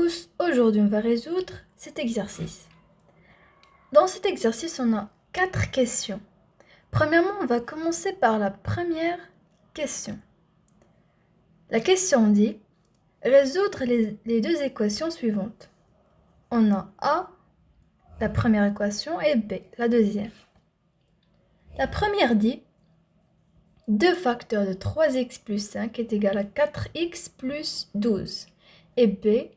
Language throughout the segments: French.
tous, aujourd'hui on va résoudre cet exercice. Dans cet exercice, on a 4 questions. Premièrement, on va commencer par la première question. La question dit résoudre les deux équations suivantes. On a A, la première équation, et B, la deuxième. La première dit 2 facteurs de 3x plus 5 est égal à 4x plus 12. Et B,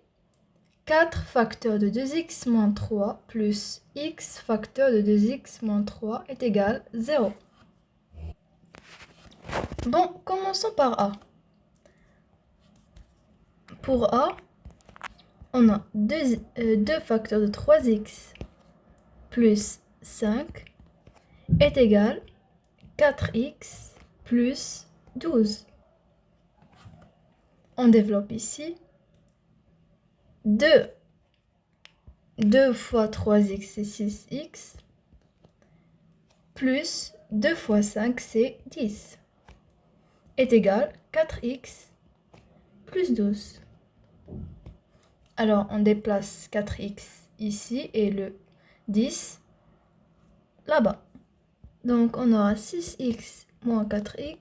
4 facteurs de 2x moins 3 plus x facteur de 2x moins 3 est égal à 0. Bon, commençons par A. Pour A, on a 2 facteurs de 3x plus 5 est égal à 4x plus 12. On développe ici 2 fois 3x c'est 6x plus 2 fois 5 c'est 10 est égal à 4x plus 12. Alors on déplace 4x ici et le 10 là-bas. Donc on aura 6x moins 4x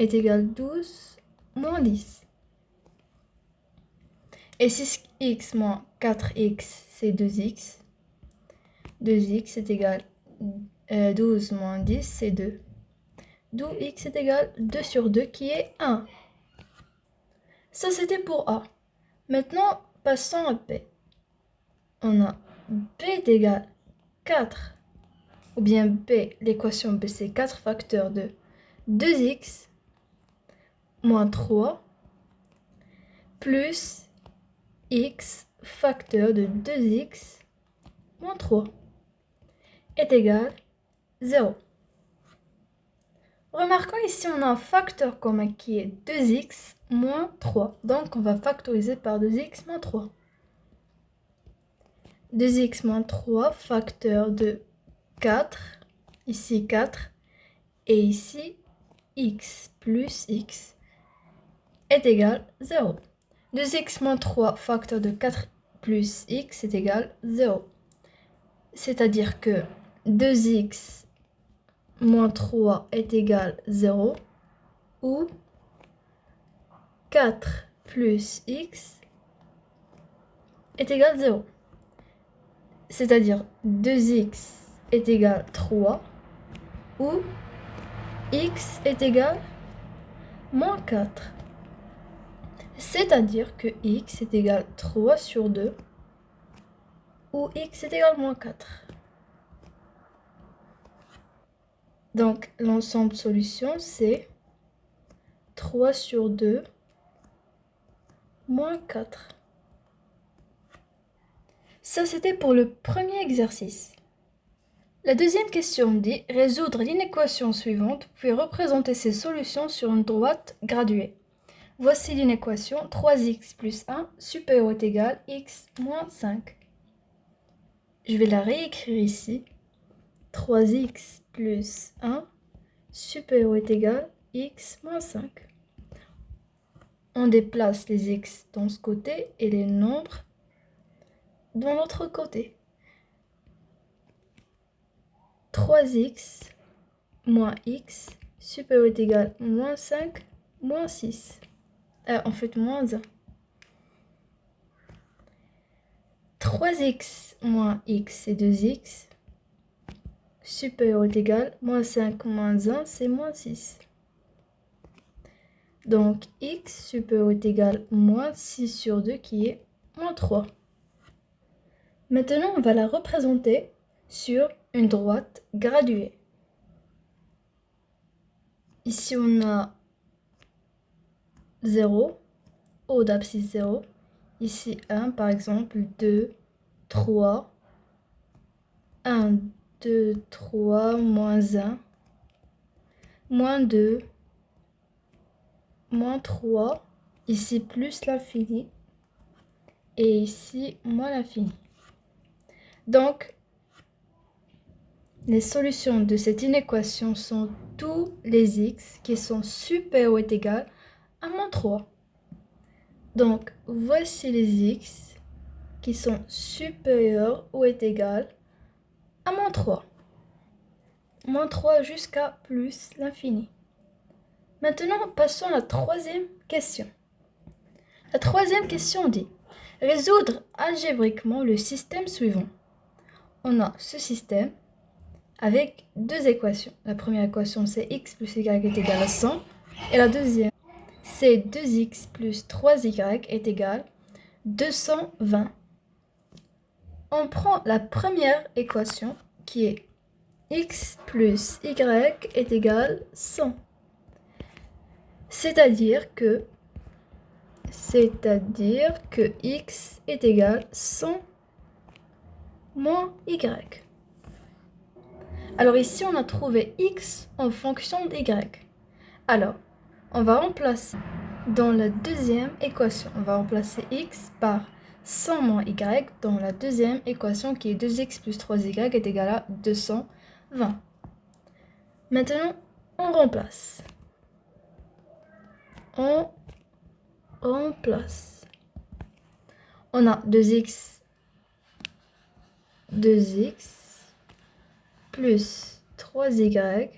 est égal à 12 moins 10. Et 6x moins 4x, c'est 2x. 2x est égal à 12 moins 10, c'est 2. D'où x est égal à 2 sur 2, qui est 1. Ça, c'était pour A. Maintenant, passons à B. On a B est égal à 4. Ou bien B, l'équation B, c'est 4 facteurs de 2x moins 3 plus x facteur de 2x moins 3 est égal à 0. Remarquons ici, on a un facteur commun qui est 2x moins 3. Donc, on va factoriser par 2x moins 3. 2x moins 3, facteur de 4. Ici 4. Et ici, x plus x est égal à 0. 2x moins 3, facteur de 4 plus x est égal à 0. C'est-à-dire que 2x moins 3 est égal à 0 ou 4 plus x est égal à 0. C'est-à-dire 2x est égal à 3 ou x est égal à moins 4. C'est-à-dire que x est égal à 3 sur 2 ou x est égal à moins 4. Donc, l'ensemble de solutions, c'est 3 sur 2 moins 4. Ça, c'était pour le premier exercice. La deuxième question dit résoudre l'inéquation suivante, puis représenter ses solutions sur une droite graduée. Voici l'inéquation 3x plus 1 supérieur ou égal à x moins 5. Je vais la réécrire ici. 3x plus 1 supérieur ou égal à x moins 5. On déplace les x dans ce côté et les nombres dans l'autre côté. 3x moins x supérieur ou égal à moins 5 moins 6. En fait, moins 1. 3x moins x, c'est 2x. Supérieur ou égal à moins 5 moins 1, c'est moins 6. Donc, x supérieur ou égal à moins 6 sur 2, qui est moins 3. Maintenant, on va la représenter sur une droite graduée. Ici, on a 0, haut d'abscisse 0. Ici, 1, par exemple, 2, 3, 1, 2, 3, moins 1, moins 2, moins 3, ici plus l'infini, et ici moins l'infini. Donc, les solutions de cette inéquation sont tous les x qui sont supérieurs ou égaux à moins 3. Donc, voici les x qui sont supérieurs ou est égal à moins 3. Moins 3 jusqu'à plus l'infini. Maintenant, passons à la troisième question. La troisième question dit « Résoudre algébriquement le système suivant ». On a ce système avec deux équations. La première équation, c'est x plus y est égal à 100. Et la deuxième, c'est 2x plus 3y est égal à 220. On prend la première équation qui est x plus y est égal à 100. C'est-à-dire que x est égal à 100 moins y. Alors ici, on a trouvé x en fonction d'y. Alors, on va remplacer dans la deuxième équation. On va remplacer x par 100 moins y dans la deuxième équation qui est 2x plus 3y est égal à 220. Maintenant, on remplace. On a 2x plus 3y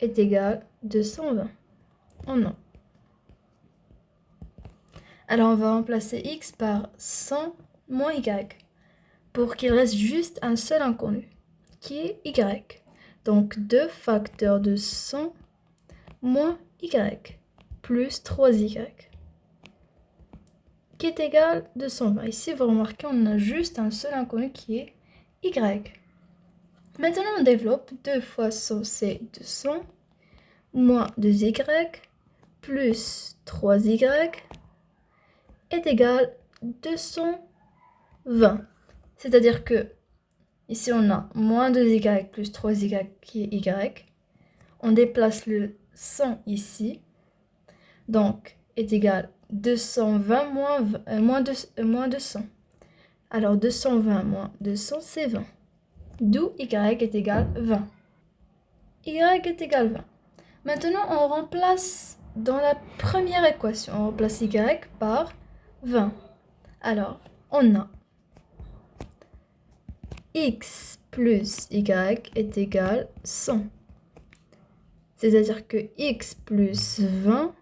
est égal à 220. On a. Alors, on va remplacer x par 100 moins y pour qu'il reste juste un seul inconnu, qui est y. Donc, 2 facteurs de 100 moins y plus 3y, qui est égal à 220. Ici, vous remarquez, on a juste un seul inconnu qui est y. Maintenant, on développe 2 fois 100, c'est 200, moins 2y, plus 3y, est égal à 220. C'est-à-dire que, ici, on a moins 2y plus 3y qui est y. On déplace le 100 ici. Donc, est égal à 220 moins 200. Alors, 220 moins 200, c'est 20. D'où y est égal à 20. Y est égal à 20. Maintenant, on remplace dans la première équation. On remplace y par 20. Alors, on a x plus y est égal à 100. C'est-à-dire que x plus 20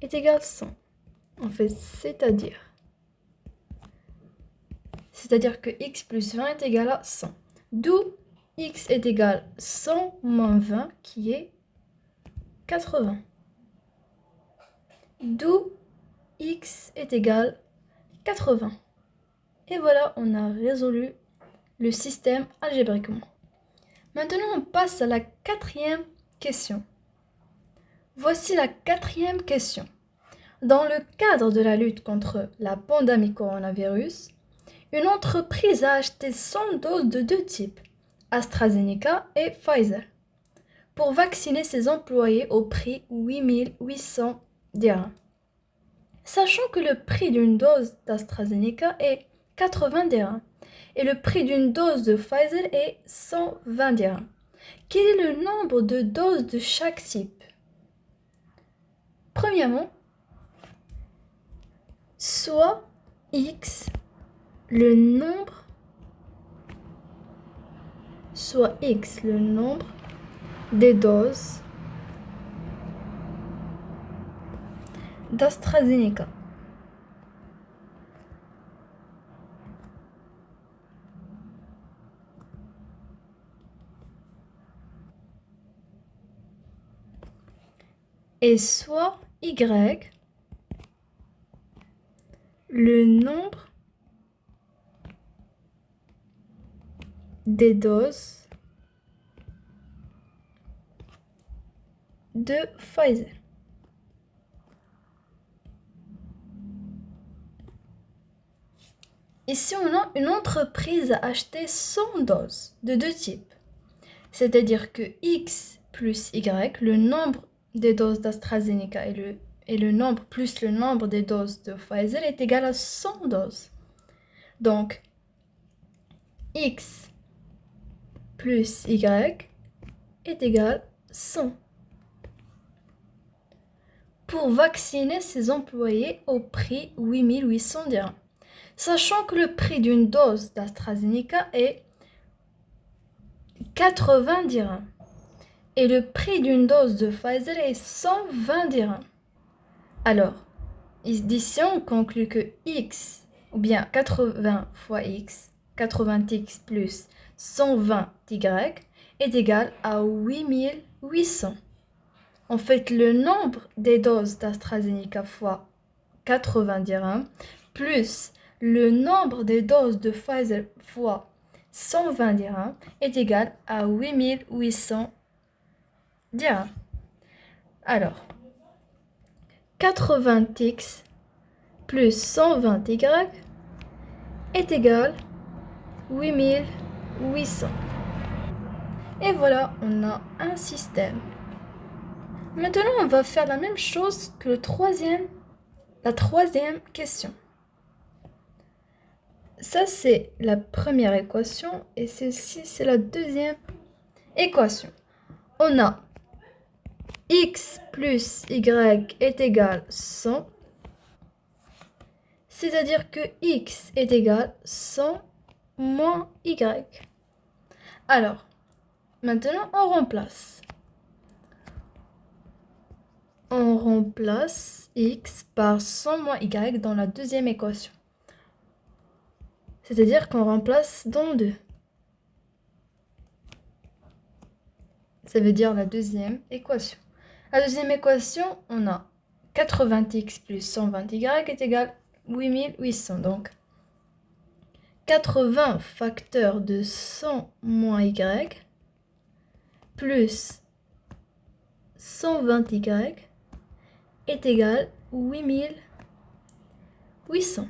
est égal à 100. En fait, c'est-à-dire que x plus 20 est égal à 100. D'où x est égal à 100 moins 20 qui est 80. D'où x est égal à 80. Et voilà, on a résolu le système algébriquement. Maintenant, on passe à la quatrième question. Voici la quatrième question. Dans le cadre de la lutte contre la pandémie coronavirus, une entreprise a acheté 100 doses de deux types, AstraZeneca et Pfizer, pour vacciner ses employés au prix 8800 dirhams. Sachant que le prix d'une dose d'AstraZeneca est 80 dirhams et le prix d'une dose de Pfizer est 120 dirhams. Quel est le nombre de doses de chaque type? Premièrement, soit x le nombre des doses d'AstraZeneca. Et soit y le nombre des doses de Pfizer. Ici, on a une entreprise a acheté 100 doses de deux types. C'est-à-dire que x plus y, le nombre des doses d'AstraZeneca et le nombre plus le nombre des doses de Pfizer est égal à 100 doses. Donc, x plus y est égal à 100. pour vacciner ses employés au prix 8800 dirhams. Sachant que le prix d'une dose d'AstraZeneca est 80 dirhams et le prix d'une dose de Pfizer est 120 dirhams. Alors, d'ici on conclut que X, ou bien 80 fois X, 80X plus 120Y est égal à 8800. En fait, le nombre des doses d'AstraZeneca fois 80 dirhams plus le nombre des doses de Pfizer fois 120 dirhams est égal à 8800 dirhams. Alors, 80x plus 120y est égal à 8800. Et voilà, on a un système. Maintenant, on va faire la même chose que la troisième question. Ça, c'est la première équation et celle-ci, c'est la deuxième équation. On a x plus y est égal à 100, c'est-à-dire que x est égal à 100 moins y. Alors, maintenant, on remplace. On remplace x par 100 moins y dans la deuxième équation. C'est-à-dire qu'on remplace dans 2. Ça veut dire la deuxième équation. La deuxième équation, on a 80x plus 120y est égal à 8800. Donc, 80 facteur de 100 moins y plus 120y est égal à 8800.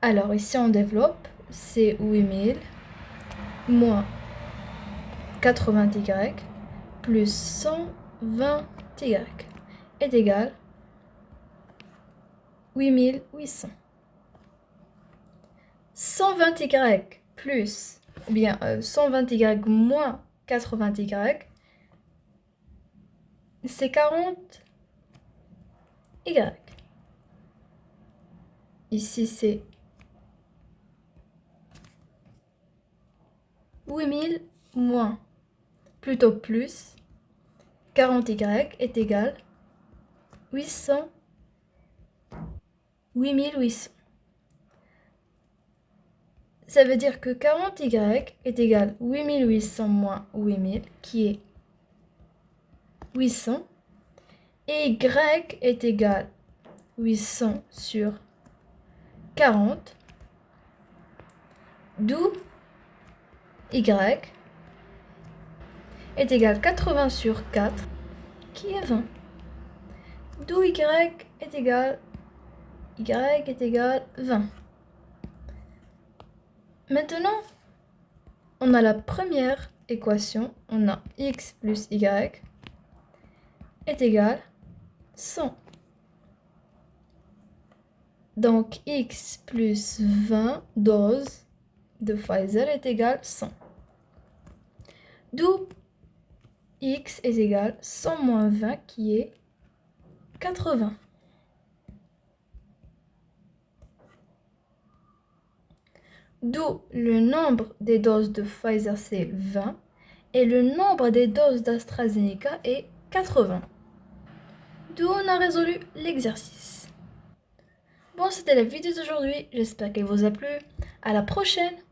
Alors ici on développe, c'est 8000 moins 80y plus 120y est égal à 8800. 120y plus, ou bien 120y moins 80y, c'est 40y. Ici c'est 8000 moins, plutôt plus, 40y est égal à 8800. Ça veut dire que 40y est égal à 8800 moins 8000, qui est 800, et y est égal à 800 sur 40, d'où y est égal à 80 sur 4, qui est 20. D'où y est égal à 20. Maintenant, on a la première équation, on a x plus y est égal à 100. Donc, x plus 20 doses de Pfizer est égal à 100. D'où x est égal à 100 moins 20 qui est 80. D'où le nombre des doses de Pfizer c'est 20 et le nombre des doses d'AstraZeneca est 80. D'où on a résolu l'exercice. Bon, c'était la vidéo d'aujourd'hui, j'espère qu'elle vous a plu. À la prochaine!